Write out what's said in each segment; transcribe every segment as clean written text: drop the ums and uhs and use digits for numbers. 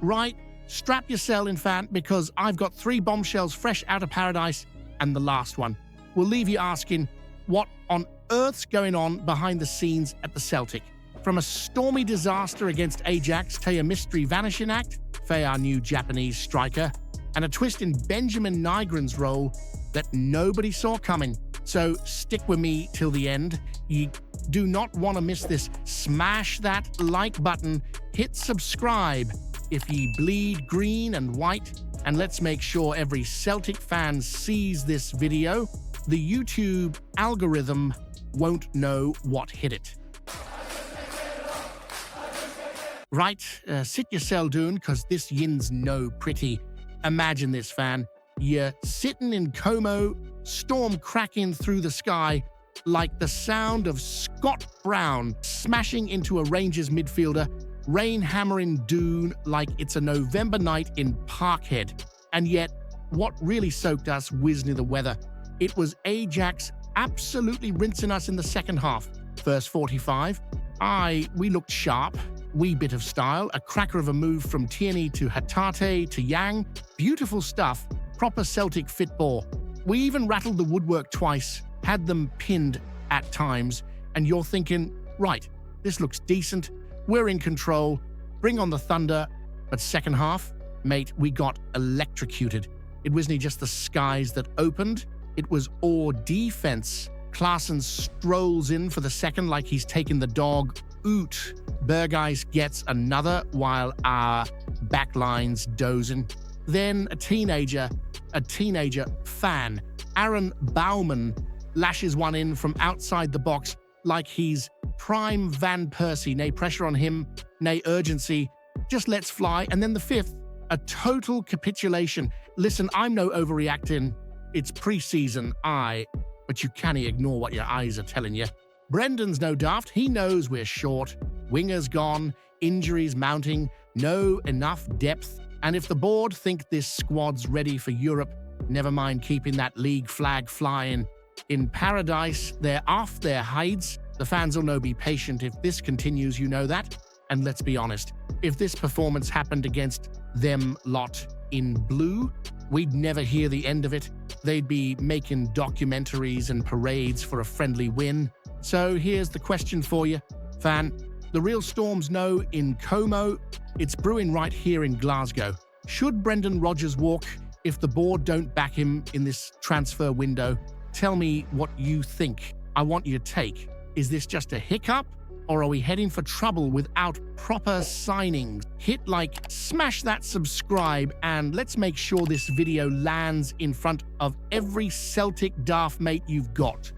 Right, strap yourself in, fan, because I've got 3 bombshells fresh out of paradise, and the last one will leave you asking what on earth's going on behind the scenes at the Celtic. From a stormy disaster against Ajax to a mystery vanishing act for our new Japanese striker, and a twist in Benjamin Nygren's role that nobody saw coming. So stick with me till the end. You do not want to miss this. Smash that like button, hit subscribe if ye bleed green and white, and let's make sure every Celtic fan sees this video. The YouTube algorithm won't know what hit it. Right, sit yourself down, cause this yin's no pretty. Imagine this, fan. You're sitting in Como, storm cracking through the sky, like the sound of Scott Brown smashing into a Rangers midfielder, rain hammering doon like it's a November night in Parkhead. And yet, what really soaked us was near the weather. It was Ajax absolutely rinsing us in the second half. First 45, we looked sharp. Wee bit of style, a cracker of a move from Tierney to Hatate to Yang. Beautiful stuff, proper Celtic football. We even rattled the woodwork twice, had them pinned at times, and you're thinking, right, this looks decent, we're in control, bring on the thunder. But second half, mate, we got electrocuted. It wasn't just the skies that opened, it was all defense. Klaassen strolls in for the second like he's taken the dog oot. Berghuis gets another while our backline's dozing. Then a teenager fan, Aaron Bauman, lashes one in from outside the box like he's prime Van Persie. Nay pressure on him, nay urgency, just let's fly. And then the fifth, a total capitulation. Listen, I'm no overreacting. It's pre-season, but you can't ignore what your eyes are telling you. Brendan's no daft, he knows we're short. Wingers gone, injuries mounting, no enough depth. And if the board think this squad's ready for Europe, never mind keeping that league flag flying. In paradise, they're off their hides. The fans will know be patient if this continues, you know that. And let's be honest, if this performance happened against them lot in blue, we'd never hear the end of it. They'd be making documentaries and parades for a friendly win. So here's the question for you, fan. The real storms know in Como, it's brewing right here in Glasgow. Should Brendan Rodgers walk if the board don't back him in this transfer window? Tell me what you think. I want your take. Is this just a hiccup, or are we heading for trouble without proper signings? Hit like, smash that subscribe, and let's make sure this video lands in front of every Celtic daft mate you've got.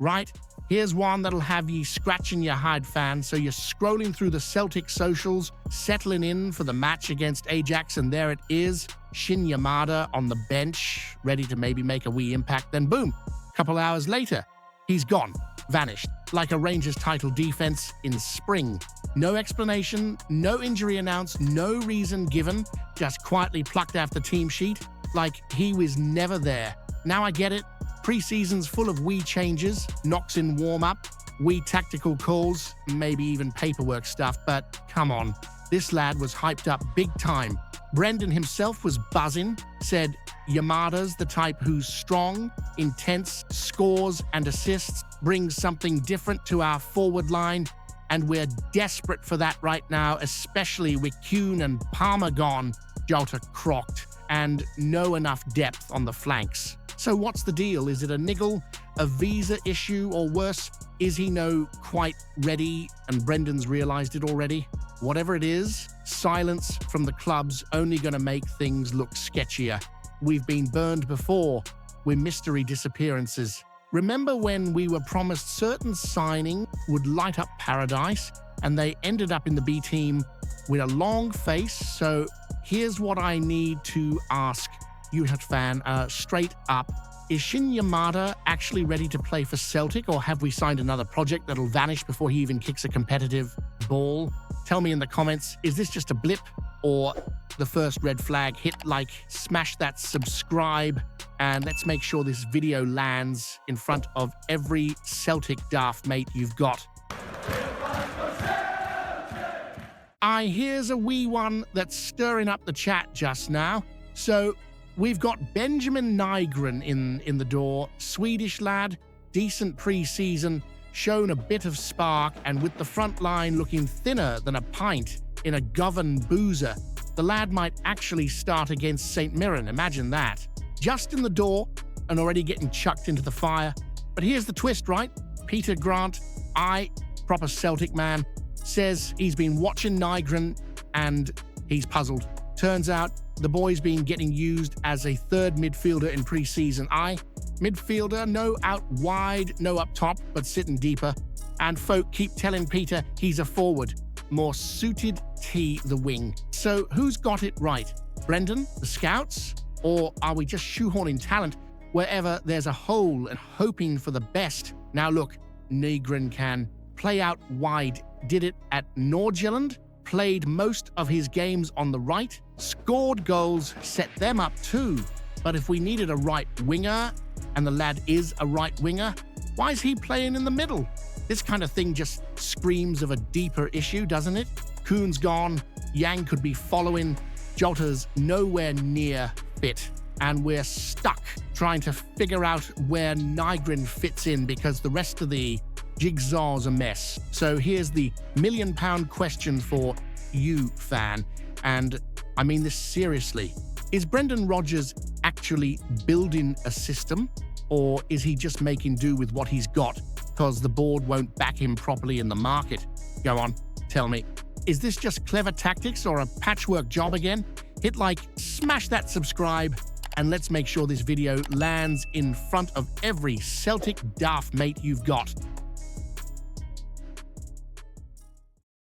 Right, here's one that'll have ye scratching your hide, fan. So you're scrolling through the Celtic socials, settling in for the match against Ajax, and there it is, Shin Yamada on the bench, ready to maybe make a wee impact. Then boom, a couple hours later, he's gone, vanished, like a Rangers title defense in spring. No explanation, no injury announced, no reason given, just quietly plucked off the team sheet, like he was never there. Now I get it. Pre-season's full of wee changes, knocks in warm-up, wee tactical calls, maybe even paperwork stuff, but come on, this lad was hyped up big time. Brendan himself was buzzing, said Yamada's the type who's strong, intense, scores and assists, brings something different to our forward line, and we're desperate for that right now, especially with Kuhn and Palmer gone, Jota crocked, and no enough depth on the flanks. So what's the deal? Is it a niggle, a visa issue, or worse, is he no quite ready and Brendan's realized it already? Whatever it is, silence from the club's only going to make things look sketchier. We've been burned before with mystery disappearances. Remember when we were promised certain signing would light up paradise and they ended up in the B team with a long face? So here's what I need to ask you, fan, straight up. Is Shin Yamada actually ready to play for Celtic, or have we signed another project that'll vanish before he even kicks a competitive ball? Tell me in the comments, is this just a blip or the first red flag? Hit like, smash that subscribe, and let's make sure this video lands in front of every Celtic daft mate you've got. Here's a wee one that's stirring up the chat just now. So we've got Benjamin Nygren in the door, Swedish lad, decent pre-season, shown a bit of spark, and with the front line looking thinner than a pint in a Govan boozer, the lad might actually start against St. Mirren. Imagine that. Just in the door and already getting chucked into the fire. But here's the twist, right? Peter Grant, proper Celtic man, says he's been watching Nygren and he's puzzled. Turns out the boy's been getting used as a third midfielder in pre-season. Midfielder, no out wide, no up top, but sitting deeper. And folk keep telling Peter he's a forward, more suited to the wing. So who's got it right? Brendan, the scouts? Or are we just shoehorning talent wherever there's a hole and hoping for the best? Now look, Nygren can play out wide, did it at Nordsjælland, played most of his games on the right, scored goals, set them up too. But if we needed a right winger, and the lad is a right winger, why is he playing in the middle? This kind of thing just screams of a deeper issue, doesn't it? Kuhn's gone, Yang could be following, Jota's nowhere near fit, and we're stuck trying to figure out where Nygren fits in because the rest of the jigsaw's a mess. So here's the £1 million question for you, fan, and I mean this seriously. Is Brendan Rodgers actually building a system, or is he just making do with what he's got because the board won't back him properly in the market? Go on, tell me. Is this just clever tactics or a patchwork job again? Hit like, smash that subscribe, and let's make sure this video lands in front of every Celtic daft mate you've got.